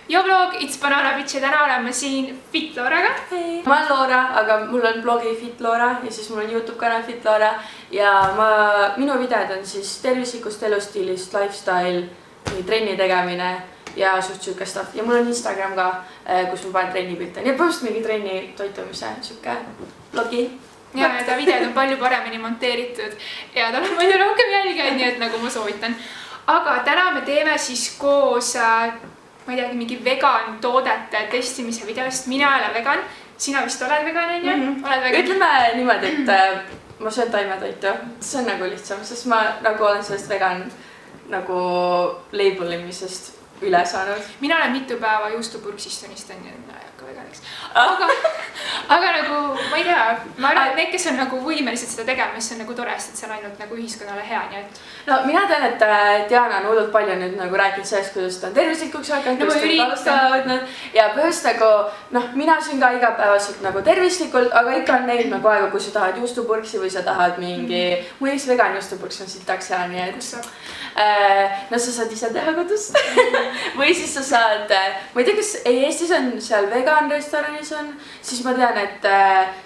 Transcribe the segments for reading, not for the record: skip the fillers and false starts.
ja vlog It's Banana Bitch ja täna oleme siin Fit Looraga. Hei. Ma olen Loora, aga mul on blogi Fit Loora ja siis mul on YouTube kanal Fit Loora ja minu videod on siis tervislikust elustiilist, lifestyle, trenni tegemine ja suht siuke stuff ja mul on Instagram ka, kus ma panen trennipilte, nii et põhimõtteliselt mingi trenni toitumise siuke blogi. Ja ta videod on palju paremini monteeritud ja tal on palju rohkem jälgijaid, nii et nagu ma soovitan. Aga täna me teeme siis koos ma ei teagi, mingi vegan toodete testimise videost. Mina ei ole vegan, sina vist oled vegan, on ju? Oled vegan? Ütleme niimoodi, et ma söön taimetoitu. See on nagu lihtsam, sest ma nagu olen sellest vegan nagu labelimisest üle saanud. Mina olen mitu päeva juustupurksist unistan ja ei hakka veganiks. Aga nagu, ma ei tea, ma arvan, et need, kes on nagu võimelised seda tegema, siis on nagu tore, et see on ainult nagu ühiskonnale hea, nii et... No mina tean, et Diana on hullult palju nüüd nagu rääkinud sellest, kuidas ta on tervislikuks hakanud, kuidas ta on alustama võtnud ja põhjust nagu, noh, mina söön ka igapäevaselt nagu tervislikult, aga ikka on neid nagu aega, kui sa tahad juustupurksi või sa tahad mingi... Muidugi vegan juustupurks on sitaks hea, nii et... Kus saab? No sa saad ise teha kodust või siis sa saad, ma ei tea, kas Eestis on seal vegan restoranis on, siis ma tean, et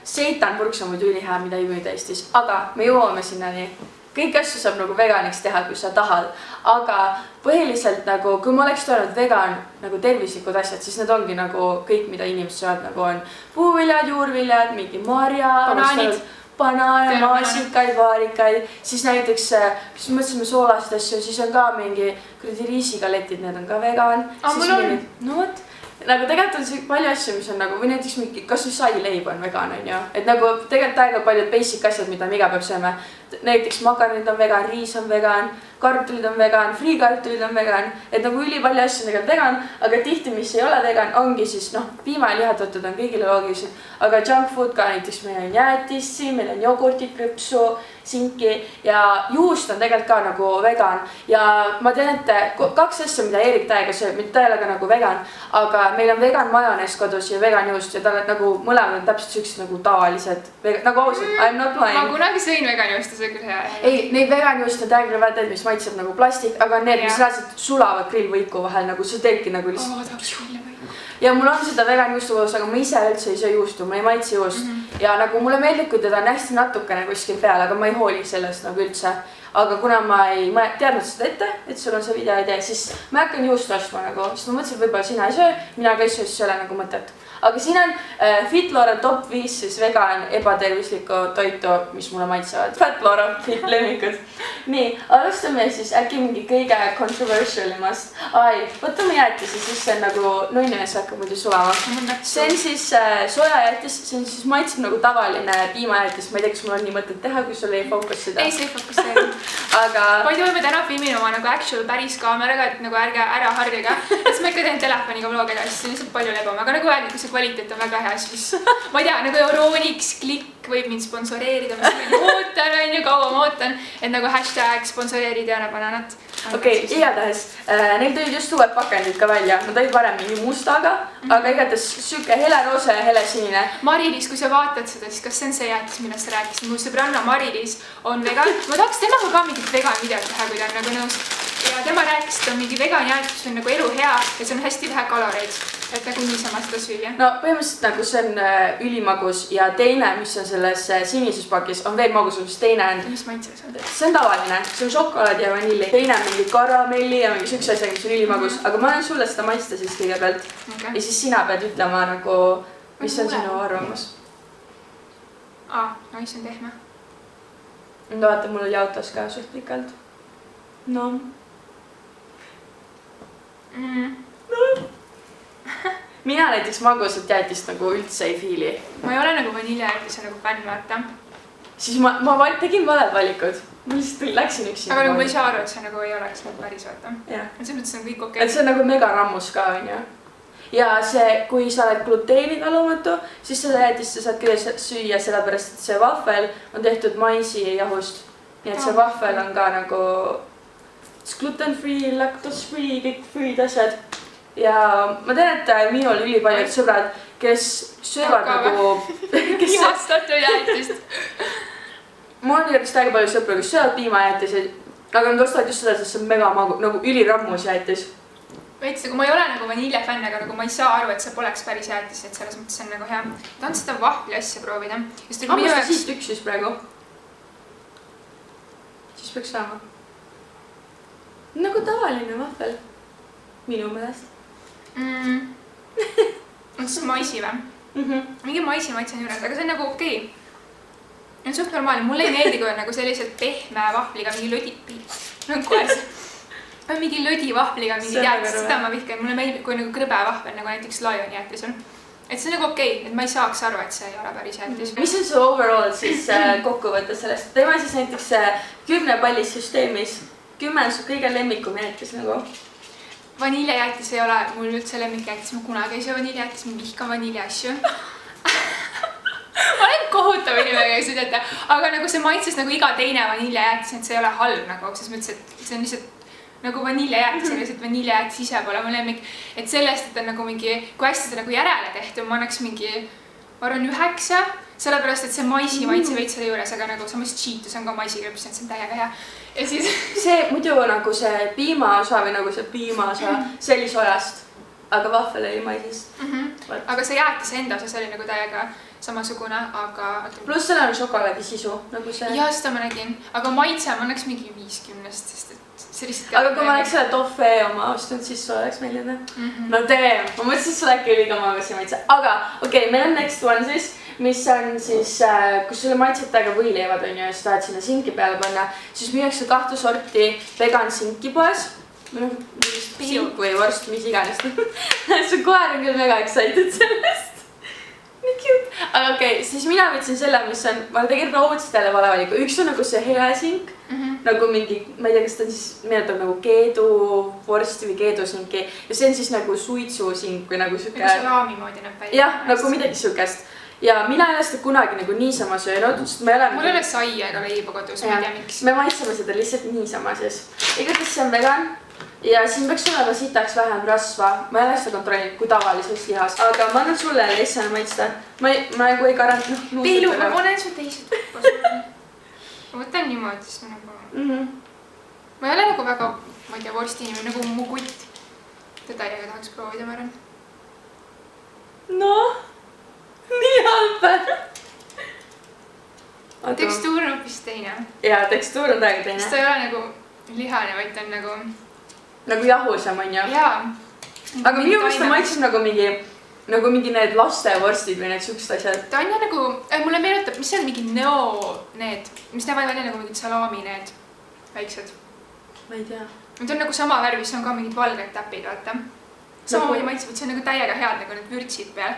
seitanpurks on muidu ülihää, mida ei müüda Eestis, aga me jõuame sinnani. Kõik asju saab nagu veganiks teha, kui sa tahad, aga põhiliselt nagu, kui ma oleks toonud vegan nagu tervislikud asjad, siis need ongi nagu kõik, mida inimesed söövad, nagu on puuviljad, juurviljad, mingi marja, banaane, maasikaid, vaarikaid, siis näiteks, kui mõtlesime soolasid asju, siis on ka mingi kuradi riisigaletid, need on ka vegan. Mul on. No vot, nagu tegelikult on palju asju, mis on nagu, või näiteks mingi, kas või saileib on vegan, on ju. Et nagu tegelikult aega paljud basic asjad, mida me iga päev sööme. Näiteks makaronid on vegan, riis on vegan, kartulid on vegan, friikartulid on vegan, et nagu ülipalju asju on tegelikult vegan, aga tihti, mis ei ole vegan, ongi siis, noh, piima ja lihatooted on kõigile loogilised, aga junk food ka näiteks meil on jäätissi, meil on jogurtit, krõpsu, sinki ja juust on tegelikult ka nagu vegan ja ma tean, et kaks asja, mida Erik täiega sööb, mitte ta ei ole ka nagu vegan, aga meil on vegan majonees kodus ja vegan juust ja tal on nagu mõlemad on täpselt süksed nagu tavalised, nagu ausalt, I'm not lying. Ma kunagi sõin vegan juust, see küll hea. Ei, neid vegan juust on täiega vaja teed, mis maitseb nagu plastik, aga need, mis reaalselt sulavad grillvõiku vahel, nagu see teedki nagu lihtsalt. Tahaks grillvõiku. Ja mul on seda vegan juustu kodus, aga ma ise üldse ei söö juustu, ma ei maitse juust. Ja nagu mulle meeldib, kui teda on hästi natukene kuskil peal, aga ma ei hooli sellest nagu üldse. Aga kuna ma ei teadnud seda ette, et sul on see videoidee, siis ma hakkan juustu ostma nagu, sest ma mõtlesin, et võib-olla sina ei söö, mina ka ei söö, siis ei ole nagu mõtet. Aga siin on Fit Loora top 5 siis vegan ebatervislikku toitu, mis mulle maitsevad. Fat Loora, fit lemmikud. Nii, alustame siis äkki mingi kõige controversialimast. Võtame jäätisi, siis see on nagu nunnimees hakkab muidu sulama. See on siis sojajäätis, see on siis maitseb nagu tavaline piimajäätis. Ma ei tea, kas mul on nii mõtet teha, kui sul ei fookus seda. Ei, see ei fokusseeri. Aga... Palju me täna filmin oma nagu actual päris kaameraga, et nagu ärge ära harjuga. Et ma ikka teen telefoniga vlogiga, siis see on lihtsalt palju lebam. Aga nagu öeldi, kui see kvaliteet on väga hea, siis ma ei tea, nagu Euroniks klikk võib mind sponsoreerida, ma ootan, on ju, kaua ma ootan, et nagu hashtag sponsoreeri Diana Bananat. Okei, igatahes, neil tulid just uued pakendid ka välja, nad olid varem mingi mustaga, aga igatahes süke hele roose ja hele sinine. Marilis, kui sa vaatad seda, siis kas see on see jäätis, millest sa rääkisid? Mu sõbranna Marilis on vegan, ma tahaks temaga ka mingit vegan videot teha, kui ta on nagu nõus. Ja tema rääkis, et on mingi vegan jäätis, mis on nagu elu hea ja see on hästi vähe kaloreid, et nagu niisama seda süüa. No põhimõtteliselt nagu see on ülimagus ja teine, mis on selles sinises pakis, on veel magusam, mis teine on... Mis maitses on? See on tavaline, see on šokolaad ja vanilli. Teine on mingi karamelli ja mingi sükse asjaga, mis on ülimagus, aga ma olen sulle seda maista siis kõigepealt. Ja siis sina pead ütlema nagu, mis on sinu arvamus. No mis on tehme? Vaata, mul oli autos ka suht pikalt. No. Mina näiteks magusat jäätist nagu üldse ei fiili. Ma ei ole nagu vaniljajäätise nagu fänn, vaata. Siis ma tegin valed valikud. Ma lihtsalt läksin üksi. Aga nagu ma ei saa aru, et see nagu ei oleks päris, vaata. Et see mõttes on kõik okei. Et see on nagu mega rammus ka, on ju. Ja see, kui sa oled gluteeni talumatu, siis seda jäätist sa saad küll süüa, sellepärast, et see vahvel on tehtud maisi jahust. Nii et see vahvel on ka nagu gluten-free, lactose-free, kõik free'd asjad. Ja ma tean, et minul ülipaljud sõbrad, kes söövad nagu... Ihastatud jäätist. Mul on järgist väga palju sõpru, kes söövad piimajäätiseid, aga nad ostavad just seda, sest see on mega magu, nagu ülirammus jäätis. veits nagu ma ei ole nagu vaniljefänn, aga nagu ma ei saa aru, et see poleks päris jäätis, et selles mõttes see on nagu hea. Tahan seda vahvli asja proovida. Hammusta siit üks siis praegu. Siis peaks saama. Nagu tavaline vahvel. Minu meelest. On see maisi või? Mingi maisi maitse on juures, aga see on nagu okei. On suht normaalne. Mulle ei meeldi, kui on nagu sellised pehme vahvliga mingi mingi lödi vahvliga mingi jäätis. Seda ma vihkan. Mulle meeldib, kui nagu krõbe vahvel, nagu näiteks Lion jäätis on. Et see on nagu okei, et ma ei saaks aru, et see ei ole päris jäätis. Mis on see overall siis kokkuvõte sellest? Teeme siis näiteks 10 pallis süsteemis. 10 on su kõige lemmikum jäätis nagu. Vaniljajäätis ei ole mul üldse lemmikjäätis. Ma kunagi ei saa vaniljajäätis, ma vihkan vanilja asju. Ma olen kohutav inimega, kes ütlete, aga nagu see maitses nagu iga teine vaniljajäätis, et see ei ole halb nagu, ses mõttes, et see on lihtsalt nagu vaniljajäätis, lihtsalt vaniljajäätis ise pole mu lemmik. Et sellest, et on nagu mingi, kui hästi seda nagu järele tehtud, ma annaks mingi, ma arvan 9, sellepärast, et see maisi maitse veits oli juures, aga nagu samas Cheetos on ka maisikrõps, et see on täiega hea. Ja siis... See muidu nagu see piimaosa või nagu see piimaosa, see oli sojast, aga vahvel oli maisist. Aga see jäätis enda osas oli nagu täiega samasugune, aga... Pluss selle on šokolaadi sisu, nagu see... Ja, seda ma nägin, aga maitse ma annaks mingi 50, sest et see lihtsalt... Aga kui ma oleks selle toffee oma ostnud, siis see oleks meeldida. No tee, ma mõtlesin, et sul äkki oli ka magasi maitse. Aga okei, meil on next one siis, mis on siis, kus sulle maitsetega võileivad on ju ja sa tahad sinna sinki peale panna, siis müüakse 2 sorti vegan sinki poes. Sink või vorst, mis iganes. Su koer on küll mega excited sellest. Nii cute. Aga okei, siis mina võtsin selle, mis on, ma tegin raudsetele vale valiku. Üks on nagu see hea sink, nagu mingi, ma ei tea, kas ta on siis, meenutab nagu keedu vorsti või keedusinki. Ja see on siis nagu suitsusink või nagu süke... Nagu salami moodi näeb välja. Jah, nagu midagi sükest. Ja mina ei ole seda kunagi nagu niisama söönud, sest ma ei ole... Mul ei ole saia ega leiba kodus, ma ei tea miks. Me maitseme seda lihtsalt niisama siis. Igatahes see on vegan. Ja siin peaks olema sitaks vähem rasva. Ma ei ole seda kontrollinud kui tavalises lihas. Aga ma annan sulle lihtsalt maitsta. Ma nagu ei garanti... Peilu, ma panen su teised tuppa. Ma võtan niimoodi, sest ma nagu... Ma ei ole nagu väga, ma ei tea, vorsti inimene, nagu mu kutt. Teda ei tahaks proovida, ma arvan. Noh, nii halb. Tekstuur on hoopis teine. Jaa, tekstuur on täiega teine. Sest ta ei ole nagu lihane, vaid ta on nagu... Nagu jahusam on ju. Jaa. Aga minu meelest ta maitseb nagu mingi need lastevorstid või need sükst asjad. Ta on jah nagu, mulle meenutab, mis see on mingi neo need, mis näevad välja nagu mingid salami need väiksed. Ma ei tea. Need on nagu sama värvis, see on ka mingid valged täpid, vaata. Samamoodi maitseb, et see on nagu täiega head nagu need vürtsid peal.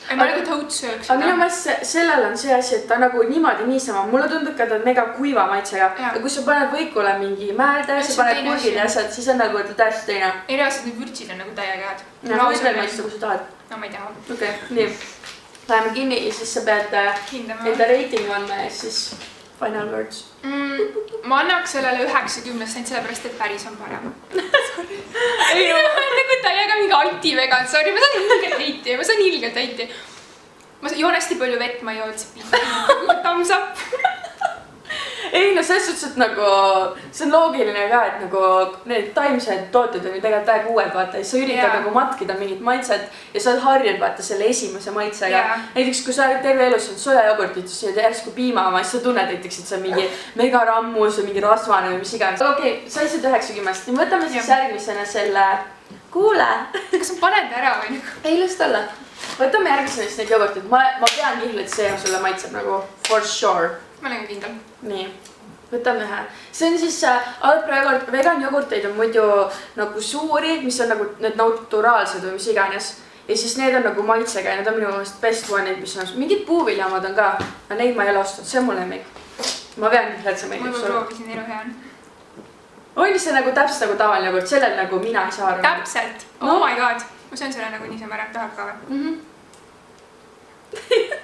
Ma nagu tõut sööks. Aga minu meelest sellel on see asi, et ta nagu niimoodi niisama. Mulle tundub ka, et ta on mega kuiva maitsega. Ja kui sa paned võikule mingi määrde, sa paned kurgid ja asjad, siis on nagu täiesti teine. Ei reaalselt, need vürtsid on nagu täiega head. Ja võid veel maitsta, kui sa tahad. No ma ei taha. Okei, nii. Läheme kinni ja siis sa pead enda rating andma ja siis final words. Ma annaks sellele 90 sent, sellepärast, et päris on parem. Ei, ma olen nagu täiega mingi anti-vegan, sorry, ma saan ilgelt heiti. Ma joon hästi palju vett, ma ei joo üldse piisavalt. Thumbs up. Ei, no selles suhtes, et nagu, see on loogiline ka, et nagu need taimsed tooted on ju tegelikult täiega uued, vaata, ja sa üritad nagu matkida mingit maitset ja sa oled harjunud, vaata, selle esimese maitsega. Näiteks, kui sa terve elus on sojajogurtit, siis sa järsku piima oma, siis sa tunned näiteks, et see on mingi mega rammus või mingi rasvane või mis iganes. Okei, sa lihtsalt 90. Nii võtame siis järgmisena selle kuule. Kas sa paned ära või nagu? Ei, lust olla. Võtame järgmisena siis need jogurtid. Ma pean kindlalt, et see sulle maitseb nagu for sure. Ma olen ka kindel. Nii, võtame ühe. See on siis, vegan jogurteid on muidu nagu suuri, mis on nagu need naturaalsed või mis iganes. Ja siis need on nagu maitsega ja need on minu meelest best one'id, mis on mingid puuviljamad on ka. Ja neid ma ei ole ostnud, see on mul lemmik. Ma pean kindlalt, et see meeldib sulle. Ma proovisin, elu hea on. Oi, see nagu täpselt nagu tavaline jogurt, sellel nagu mina ei saa aru. Täpselt, oh my god. Ma söön selle nagu niisama ära, tahab ka või?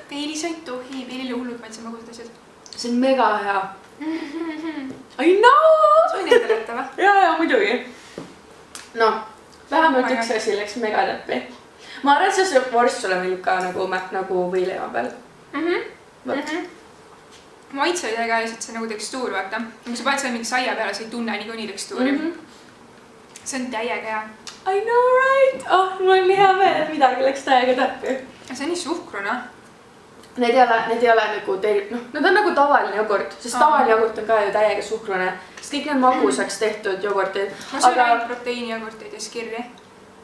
Peelis ei tohi, Peelile hullud maitseb magusad asjad. See on mega hea. I know! Sa võin enda võtta või? Jaa, muidugi. No, vähemalt üks asi läks mega täppi. Ma arvan, et see vorst sulle meeldib ka nagu võileiva peal. Maitse oli täiega lihtsalt see nagu tekstuur, vaata. Kui sa paned selle mingi saia peale, sa ei tunne niikuinii tekstuuri. See on täiega hea. I know right. Oh, mul on nii hea meel, et midagi läks täiega täppi. See on nii suhkruna. Need ei ole nagu need on nagu tavaline jogurt, sest tavaline jogurt on ka ju täiega suhkrune. Sest kõik need magusaks tehtud jogurtid. Ma söön ainult proteiinijogurteid ja skirri.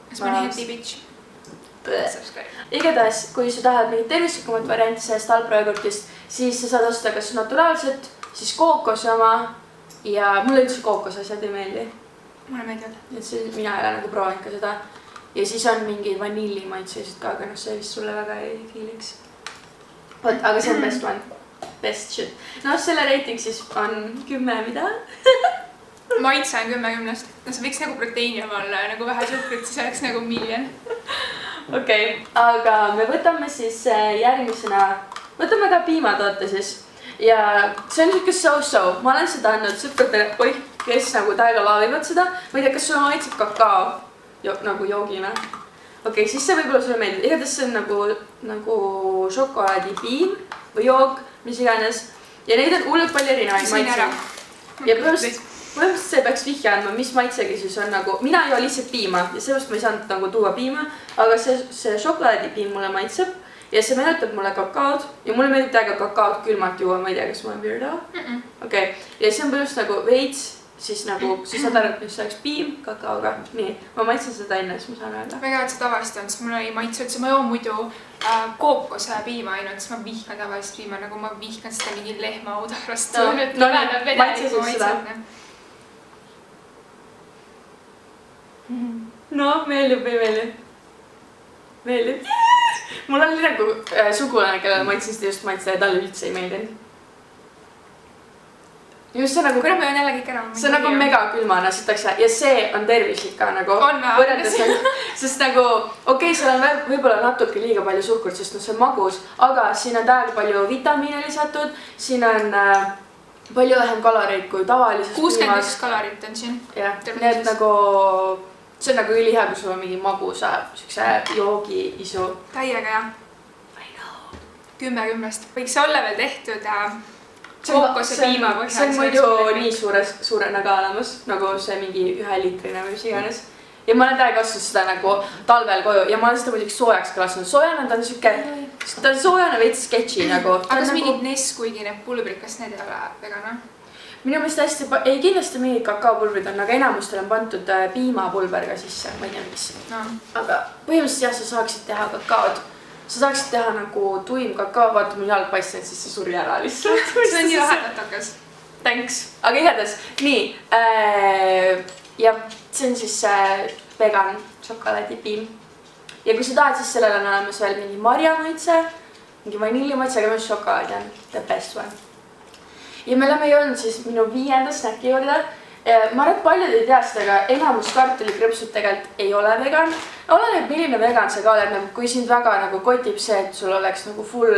Kas ma nii healthy bitch? Igatahes, kui sa tahad mingit tervislikumat varianti sellest Alpro jogurtist, siis sa saad osta kas naturaalset, siis kookose oma ja mulle üldse kookosasjad ei meeldi. Mulle meeldivad. Et mina ei ole nagu proovinud ka seda. Ja siis on mingid vanillimaitseised ka, aga see vist sulle väga ei fiiliks. Aga see on best one. Best shit. Selle reiting siis on 10 mida? Maitse on 10-10. See võiks nagu proteiini oma olla nagu vähe suhkrit, siis oleks nagu miljon. Okei, aga me võtame siis järgmisena, võtame ka piimatoote siis. Ja see on niisugune so-so. Ma olen seda andnud sõpradele, kes nagu täiega laavivad seda. Ma ei tea, kas sulle maitseb kakao nagu joogina. Okei, siis see võib-olla sulle meeldib. Igatahes see on nagu šokolaadipiim või joog, mis iganes. Ja neid on hullult palju erinevaid maitseid. Ja põhimõtteliselt see peaks vihja andma, mis maitsegi siis on nagu, mina ei joo lihtsalt piima ja sellest ma ei saanud nagu tuua piima, aga see šokolaadipiim mulle maitseb ja see meenutab mulle kakaod ja mulle meeldib täiega kakaod külmalt juua, ma ei tea, kas ma olen weirdo. Okei, ja see on põhimõtteliselt nagu veits, siis nagu, sa saad aru, mis oleks piim kakaoga. Nii, ma maitsen seda enne, siis ma saan öelda. Väga et see tavalist on, sest mulle ei maitse üldse, ma joon muidu kookose piima ainult, siis ma vihkan tavalist piima, nagu ma vihkan seda mingi lehma udarast. Maitse siis seda. No, meeldib või meeldib? Meeldib. Mul oli nagu sugulane, kellele maitsen seda just maitse ja talle üldse ei meeldinud. Just see nagu... Kuna me on jälle kõik ära. See on nagu mega külmana sitakse ja see on tervislik ka nagu. On võrreldes nagu, sest nagu, okei, seal on võib-olla natuke liiga palju suhkurt, sest see on magus, aga siin on täiega palju vitamiine lisatud, siin on palju vähem kaloreid kui tavalises 61 kalorit on siin. Jah, need nagu... See on nagu ülihea, kui sul on mingi magusa joogi isu. Täiega jah. I know. 10-10. Võiks olla veel tehtud kookose piima põhjal. See on muidu nii suurena ka olemas, nagu see mingi 1 liitrine või mis iganes. Ja ma olen täiega ostnud seda nagu talvel koju ja ma olen seda muidugi soojaks ka lasknud. Soojana ta on siuke, ta on soojana veits sketši nagu. Aga kas mingid Nesquiki need pulbrid, kas need ei ole vegana? Minu meelest hästi, ei kindlasti mingid kakaopulbrid on, aga enamustel on pandud piimapulber ka sisse, ma ei tea mis. Aga põhimõtteliselt jah, sa saaksid teha kakaod. Sa saaksid teha nagu tuim kakao, vaata mu jalg paistnud, siis see suri ära lihtsalt. See on nii lahedat hakkas. Thanks. Aga igatahes, nii. Ja see on siis vegan šokolaadipiim. Ja kui sa tahad, siis sellel on olemas veel mingi marjamaitse, mingi vanillimaitse, aga mis šokolaadi on the best one. Ja me oleme jõudnud siis minu 5. snäki juurde. Ma arvan, et paljud ei tea seda, aga enamus kartulikrõpsud tegelikult ei ole vegan. Oleneb, milline vegan sa ka oled, nagu kui sind väga nagu kotib see, et sul oleks nagu full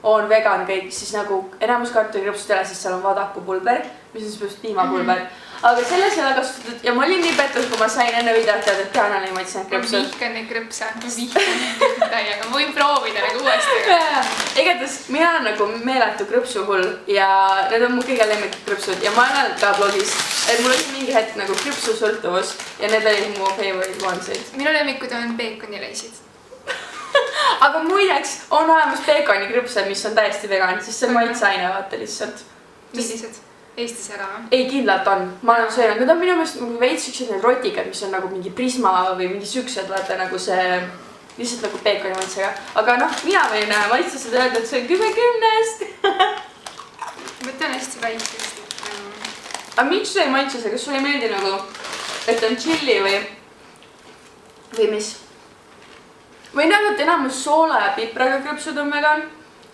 on vegan kõik, siis nagu enamus kartulikrõpsud ei ole, siis seal on vadakupulber, mis on siis piimapulber. Aga selles ei ole kasutatud ja ma olin nii pettus, kui ma sain enne videot teada, et Diana ei maitse need krõpsud. Ma vihkan neid krõpse, ma vihkan neid täiega, ma võin proovida nagu uuesti. Igatahes mina olen nagu meeletu krõpsuhull ja need on mu kõige lemmikid krõpsud ja ma olen ka blogis, et mul oli mingi hetk nagu krõpsusõltuvus ja need olid mu favorite onesid. Minu lemmikud on peekonileisid. Aga muideks on olemas peekonikrõpse, mis on täiesti vegan, siis see on maitseaine vaata lihtsalt. Millised? Eestis ära või? Ei, kindlalt on. Ma olen söönud. Need on minu meelest veits siuksed need rotikad, mis on nagu mingi prisma või mingi süksed, vaata nagu see lihtsalt nagu peekoni maitsega. Aga noh, mina võin maitse seda öelda, et see on 10-10-st. Võtan hästi väikest. Aga miks sul ei maitse see? Kas sul ei meeldi nagu, et on chili või mis? Või nagu, et enamus soola ja pipraga krõpsud on vegan.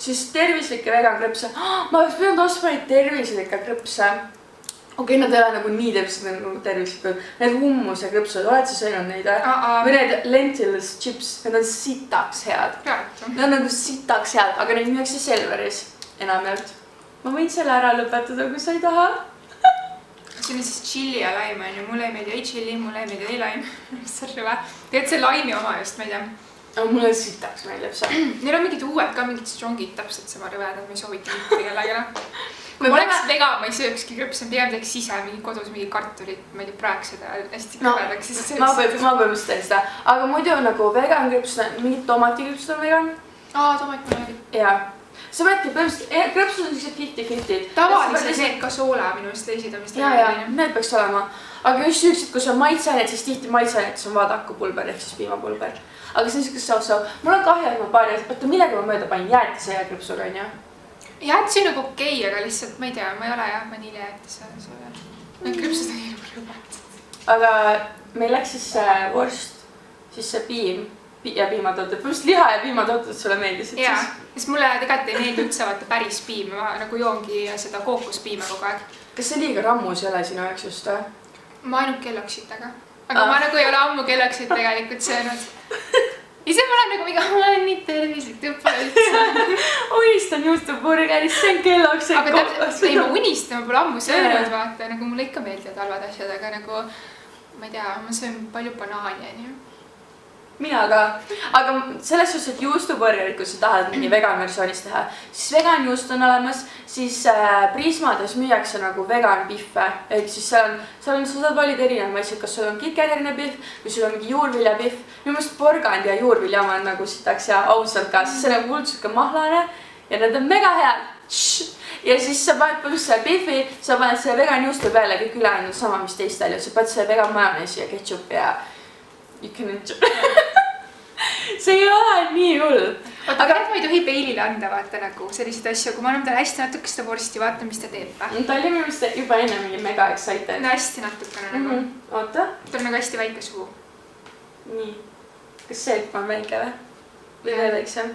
Siis tervislikke vegan krõpse. Ma oleks pidanud ostma neid tervislikke krõpse. Okei, nad ei ole nagu nii tervislikud. Need hummuse krõpsud, oled sa söönud neid? Või need lentils chips, need on sitaks head. Need on nagu sitaks head, aga neid müüakse Selveris enamjaolt. Ma võin selle ära lõpetada, kui sa ei taha. See on siis chili ja laim on ju. Mulle ei meeldi ei chili, mulle ei meeldi ei laim. Sorry või? Tegelikult see laimi oma just, ma ei tea. aga mulle sitaks meeldib see. Neil on mingid uued ka, mingid strongid täpselt sama rõvedad, ma ei soovita mitte kellelegi. Kui ma oleks vegan, ma ei söökski krõpse, pigem teeks ise mingi kodus mingi kartulit, ma ei tea, praeksed ja hästi krõvedaks, siis sööks. Ma põhimõtteliselt teen seda, aga muidu nagu vegan krõps, mingid tomatikrõpsud on vegan. Tomat ma nägin. Jaa. Sa mõtli põhimõtteliselt, krõpsud on sellised 50-50. Tavaliselt need ka soola minu eest leisid, mis jaa, need peaks olema. Aga just siuksed, kui see on maitseainet, siis tihti maitseainetes on vaadakupulber ehk siis piimapulber. Aga see on siukest sausav. Mul on kahju, et ma paari, oota millega ma mööda panin jäätise ja krõpsuga, on ju? Jäätis on nagu okei, aga lihtsalt ma ei tea, ma ei ole jah vaniljajäätise sooja. Need krõpsud on ilma lubatud. Aga meil läks siis see vorst, siis see piim ja piimatooted. Põhimõtteliselt liha ja piimatooted sulle meeldisid siis? Jaa, sest mulle tegelikult ei meeldi üldse vaata päris piim, ma nagu joongi seda kookospiima kogu aeg. Kas see liiga rammus ei ole sinu jaoks just või? Ma ainult kelloksitega. Aga ma nagu ei ole ammu kelloksit tegelikult söönud. Ise ma olen nagu mingi, ma olen nii tervislik tüpa üldse. Unistan juustuburgerist, see on kelloksid. Aga täpselt, ei ma unistan, ma pole ammu söönud, vaata, nagu mulle ikka meeldivad halvad asjad, aga nagu ma ei tea, ma söön palju banaani, on ju. Mina ka, aga selles suhtes, et juustuburgerid, kui sa tahad mingi vegan versioonis teha, siis vegan juust on olemas, siis Prismades müüakse nagu vegan pihve, ehk siis seal on, sa saad valida erinevaid maitseid, kas sul on kikerine pihv, kui sul on mingi juurviljapihv, minu mõelest porgand ja juurviljama on nagu sitaks ja ausalt ka, siis see on nagu hullult mahlane ja need on mega head. Ja siis sa paned põhimõtteliselt selle pihvi, sa paned selle vegan juustu peale, kõik ülejäänud on sama, mis teistel ja sa paned selle vegan majoneesi ja ketšupi ja you can enjoy. See ei ole nii hull. Aga ma ei tohi peilile anda vaata nagu selliseid asju, kui ma annan talle hästi natuke seda vorsti, vaata mis ta teeb. Ta oli minu meelest juba enne mingi mega excited. No hästi natukene nagu. Oota. Ta on nagu hästi väike suu. Nii. Kas see on väike või? Või veel väiksem?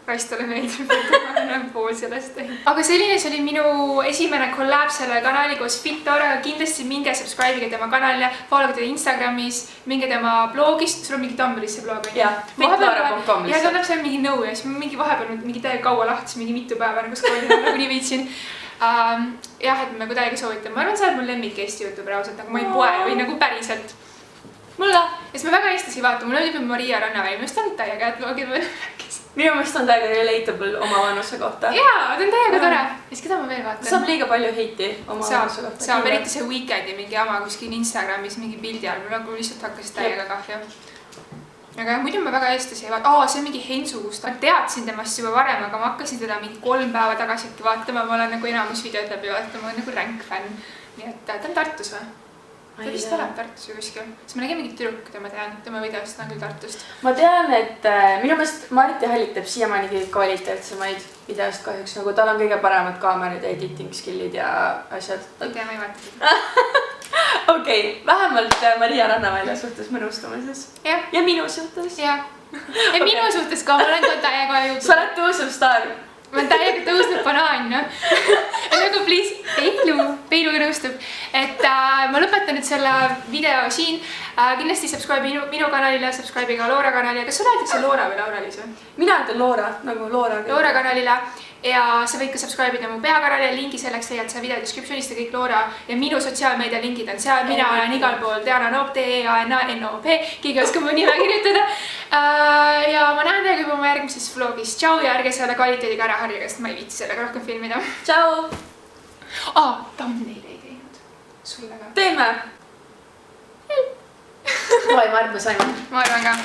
Raistale meeldib, et ma olen pool sellest. Aga selline see oli minu esimene collab selle kanali koos Fit-Oraga. Kindlasti minge subscribe'ige tema kanalile, followge teda Instagramis, minge tema blogist. Sul on mingi Tumblr'is see blog, on ju? Jah, Fit-Ora.com. Ja ta annab seal mingi nõu ja siis ma mingi vahepeal mingi täiega kaua lahtis, mingi mitu päeva nagu skoolida, nagu nii viitsin. Jah, et ma nagu täiega soovitan. Ma arvan, sa oled mul lemmik Eesti YouTuber ausalt, nagu ma ei poe või nagu päriselt. Mulle. Ja siis ma väga eestasi vaatan, mulle ütleb Maria Rannaväli, minu on täiega, et loogid veel rääkis. Minu mõist on täiega relatable oma vanuse kohta. Jaa, ta on täiega tore. Ja siis keda ma veel vaatan? Saab liiga palju heiti oma vanuse kohta. Saab eriti see Weekendi mingi jama kuskil Instagramis mingi pildi all, mul nagu lihtsalt hakkas täiega kahju. Aga muidu ma väga eestasi ei vaata. See on mingi Hensust. Ma teadsin temast juba varem, aga ma hakkasin teda mingi 3 päeva tagasi vaatama. Ma olen nagu enamus videod läbi vaatama, ma olen nagu ränk fänn. Nii et ta on Tartus või? Ta vist oleb Tartus ju kuskil. Siis ma nägin mingit tüdrukut ja ma tean, tema videost on küll Tartust. Ma tean, et minu meelest Marti Hallik teeb siiamaani kõige kvaliteetsemaid videost kahjuks. Nagu tal on kõige paremad kaamerad ja editing skillid ja asjad. Ei tea, ma ei vaata seda. Okei, vähemalt Maria Rannavälja suhtes me nõustume siis. Ja minu suhtes. Ja minu suhtes ka, ma olen ka täiega jõudnud. Sa oled tõusev staar. Ma olen täiega tõusnud banaan, no. Nagu please, Peiluga nõustub. Et ma lõpetan nüüd selle video siin. Kindlasti subscribe minu kanalile, subscribe ka Loora kanalile. Kas sulle öeldakse Loora või Lauralis või? Mina ütlen Loora, nagu Loora. Loora kanalile. Ja sa võid ka subscribe ida mu peakanalile, lingi selleks leiad sa video descriptionist ja kõik Loora ja minu sotsiaalmeedia lingid on seal. Mina olen igal pool Diana Noop, D-E-A-N-A-N-O-P, keegi oskab mu nime kirjutada. Ja ma näen teiega juba mu järgmises vlogis. Tšau ja ärge selle kvaliteediga ära harjuge, sest ma ei viitsi sellega rohkem filmida. Tšau! Thumbnail ei teinud. Sulle ka. Teeme! Oi, ma arvan, me saime. Ma arvan ka.